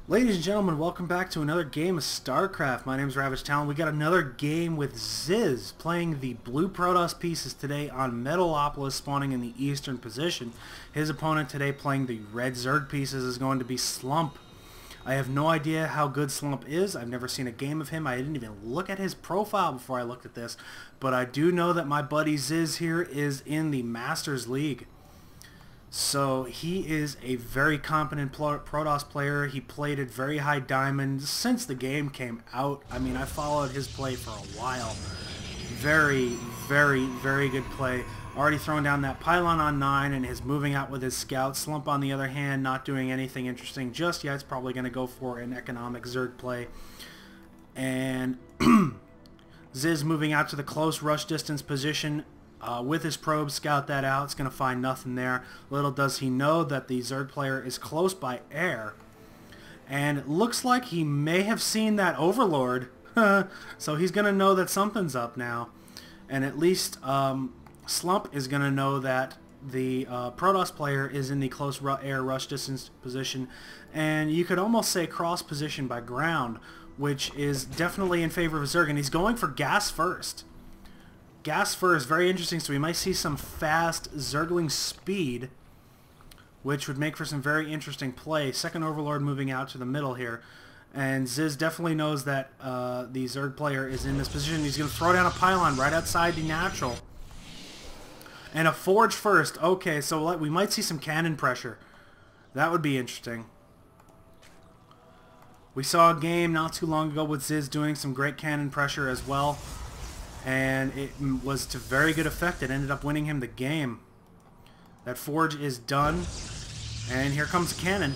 Ladies and gentlemen, welcome back to another game of StarCraft. My name is Ravage Talon. We got another game with zyZ playing the blue Protoss pieces today on Metalopolis, spawning in the eastern position. His opponent today playing the red Zerg pieces is going to be Slump. I have no idea how good Slump is. I've never seen a game of him. I didn't even look at his profile before I looked at this. But I do know that my buddy zyZ here is in the Masters League. So he is a very competent Protoss player. He played at very high diamond since the game came out. I mean, I followed his play for a while. Very, very good play. Already throwing down that pylon on 9 and is moving out with his scout. Slump, on the other hand, not doing anything interesting just yet. It's probably going to go for an economic Zerg play. And zyZ moving out to the close rush distance position. With his probe, scout that out. It's going to find nothing there. Little does he know that the Zerg player is close by air. And it looks like he may have seen that Overlord. So he's going to know that something's up now. And at least Slump is going to know that the Protoss player is in the close air rush distance position. And you could almost say cross position by ground, which is definitely in favor of Zerg. And he's going for gas first. Gas first, very interesting, so we might see some fast Zergling speed, which would make for some very interesting play. Second Overlord moving out to the middle here, and zyZ definitely knows that the Zerg player is in this position. He's going to throw down a pylon right outside the natural. And a forge first. Okay, so we might see some cannon pressure. That would be interesting. We saw a game not too long ago with zyZ doing some great cannon pressure as well. And it was to very good effect. It ended up winning him the game. That forge is done. And here comes a cannon.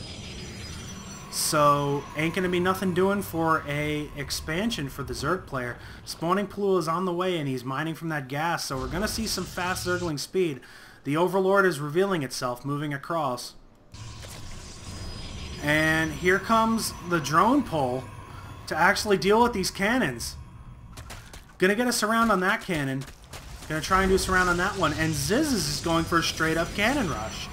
So, ain't going to be nothing doing for a expansion for the Zerg player. Spawning pool is on the way and he's mining from that gas. So we're going to see some fast Zergling speed. The Overlord is revealing itself, moving across. And here comes the drone pull to actually deal with these cannons. Gonna get a surround on that cannon. Gonna try and do a surround on that one. And zyZ is going for a straight up cannon rush.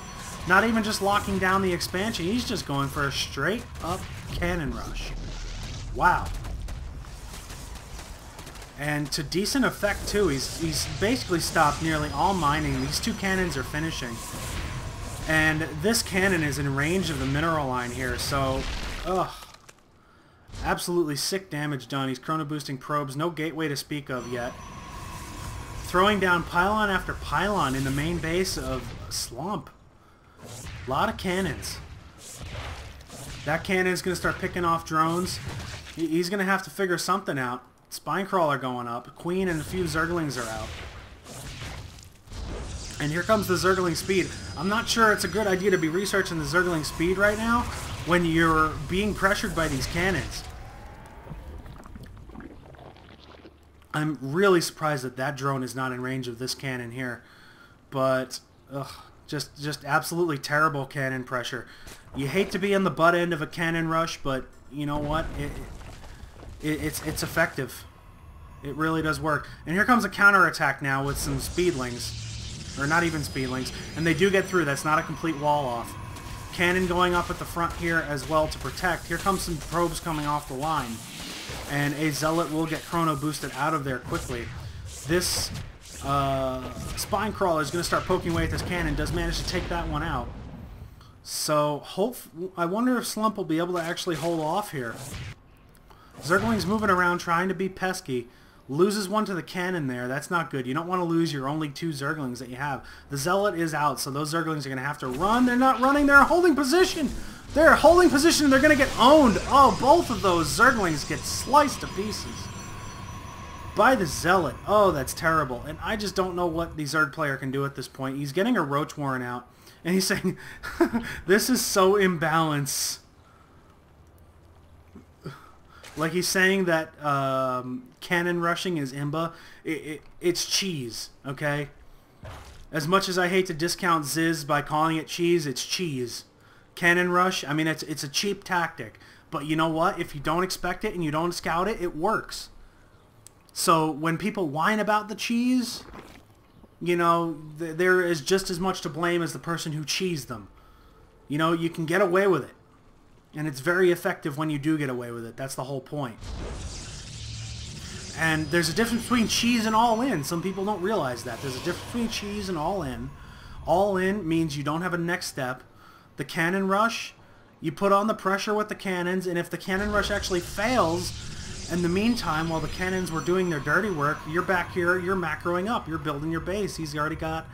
Not even just locking down the expansion. He's just going for a straight up cannon rush. Wow. And to decent effect too. He's basically stopped nearly all mining. These two cannons are finishing. And this cannon is in range of the mineral line here. So, ugh. Absolutely sick damage done. He's chrono boosting probes. No gateway to speak of yet. Throwing down pylon after pylon in the main base of Slump. A lot of cannons. That cannon is going to start picking off drones. He's going to have to figure something out. Spinecrawler going up. Queen and a few Zerglings are out. And here comes the Zergling speed. I'm not sure it's a good idea to be researching the Zergling speed right now when you're being pressured by these cannons. I'm really surprised that that drone is not in range of this cannon here. But, ugh, just absolutely terrible cannon pressure. You hate to be in the butt end of a cannon rush, but you know what? It's effective. It really does work. And here comes a counterattack now with some speedlings. Or not even speedlings. And they do get through. That's not a complete wall off. Cannon going up at the front here as well to protect. Here comes some probes coming off the line. And a Zealot will get chrono boosted out of there quickly. This Spinecrawler is going to start poking away at this cannon. Does manage to take that one out. So I wonder if Slump will be able to actually hold off here. Zergling's moving around trying to be pesky. Loses one to the cannon there. That's not good. You don't want to lose your only two Zerglings that you have. The Zealot is out, so those Zerglings are going to have to run. They're not running. They're holding position. They're holding position. They're going to get owned. Oh, both of those Zerglings get sliced to pieces by the Zealot. Oh, that's terrible. And I just don't know what the Zerg player can do at this point. He's getting a Roach Warren out, and he's saying, this is so imbalanced. Like he's saying that cannon rushing is imba. It's cheese, okay? As much as I hate to discount zyZ by calling it cheese, it's cheese. Cannon rush, I mean, it's a cheap tactic. But you know what? If you don't expect it and you don't scout it, it works. So when people whine about the cheese, you know, there is just as much to blame as the person who cheesed them. You know, you can get away with it. And it's very effective when you do get away with it. That's the whole point. And there's a difference between cheese and all-in. Some people don't realize that. There's a difference between cheese and all-in. All-in means you don't have a next step. The cannon rush, you put on the pressure with the cannons, and if the cannon rush actually fails, in the meantime, while the cannons were doing their dirty work, you're back here, you're macroing up, you're building your base. He's already got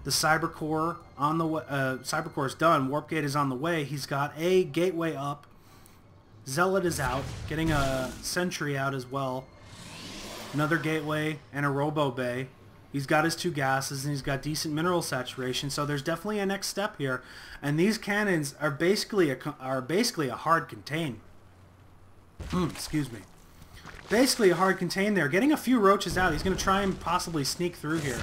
the Cyber Core on the way. Cyber Core is done. Warp Gate is on the way. He's got a gateway up. Zealot is out, getting a Sentry out as well. Another gateway and a Robo Bay. He's got his 2 gases and he's got decent mineral saturation, so there's definitely a next step here. And these cannons are basically a hard contain. Excuse me. Basically a hard contain there. Getting a few roaches out. He's going to try and possibly sneak through here.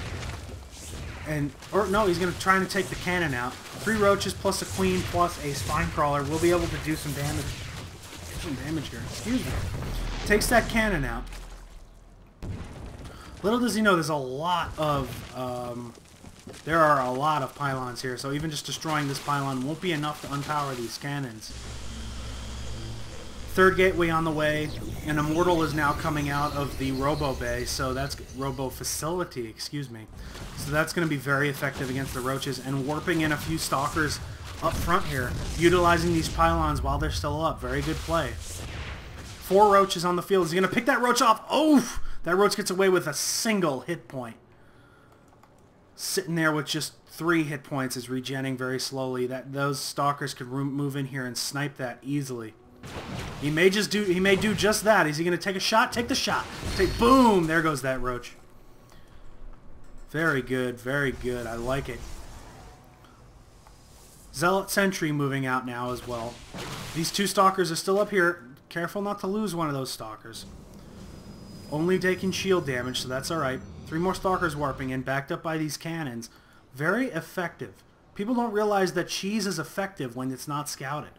Or no, he's going to try and take the cannon out. 3 roaches plus a queen plus a spine crawler will be able to do some damage. Here. Excuse me. Takes that cannon out. Little does he know there's a lot of there are a lot of pylons here, so even just destroying this pylon won't be enough to unpower these cannons. 3rd gateway on the way, and Immortal is now coming out of the Robo Bay, so that's Robo Facility, excuse me. So that's going to be very effective against the roaches, and warping in a few stalkers up front here, utilizing these pylons while they're still up. Very good play. 4 roaches on the field. Is he going to pick that roach off? Oh! That roach gets away with a single hit point. Sitting there with just 3 hit points is regenning very slowly. Those stalkers could move in here and snipe that easily. He may do just that. Is he going to take a shot? Take the shot. Boom! There goes that roach. Very good, very good. I like it. Zealot Sentry moving out now as well. These 2 stalkers are still up here. Careful not to lose one of those stalkers. Only taking shield damage, so that's alright. 3 more stalkers warping in, backed up by these cannons. Very effective. People don't realize that cheese is effective when it's not scouted.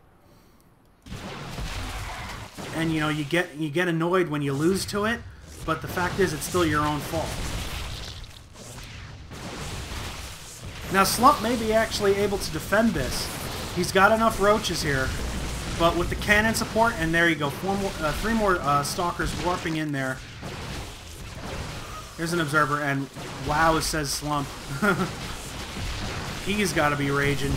And you know, you get annoyed when you lose to it, but the fact is it's still your own fault. Now Slump may be actually able to defend this. He's got enough roaches here, but with the cannon support, and there you go, 3 more stalkers warping in there. Here's an observer, and wow, it says Slump. He's got to be raging.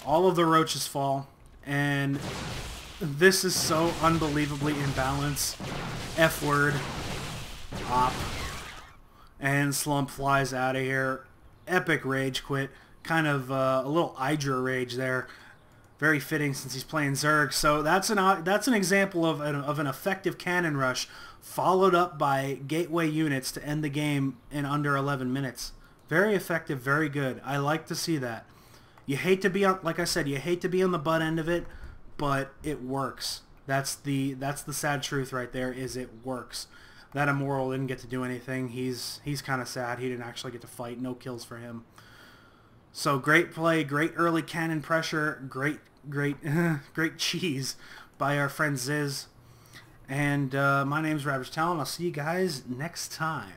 All of the roaches fall, and this is so unbelievably imbalanced. F word. Op. And Slump flies out of here. Epic rage quit. Kind of a little Hydra rage there. Very fitting since he's playing Zerg. So that's an example of an effective cannon rush, followed up by gateway units to end the game in under 11 minutes. Very effective, very good. I like to see that. You hate to be on, like I said, you hate to be on the butt end of it, but it works. That's the sad truth right there. Is it works. That Immortal didn't get to do anything. He's kind of sad. He didn't actually get to fight. No kills for him. So great play, great early cannon pressure, great cheese by our friend zyZ. And my name's Ravage Talon. I'll see you guys next time.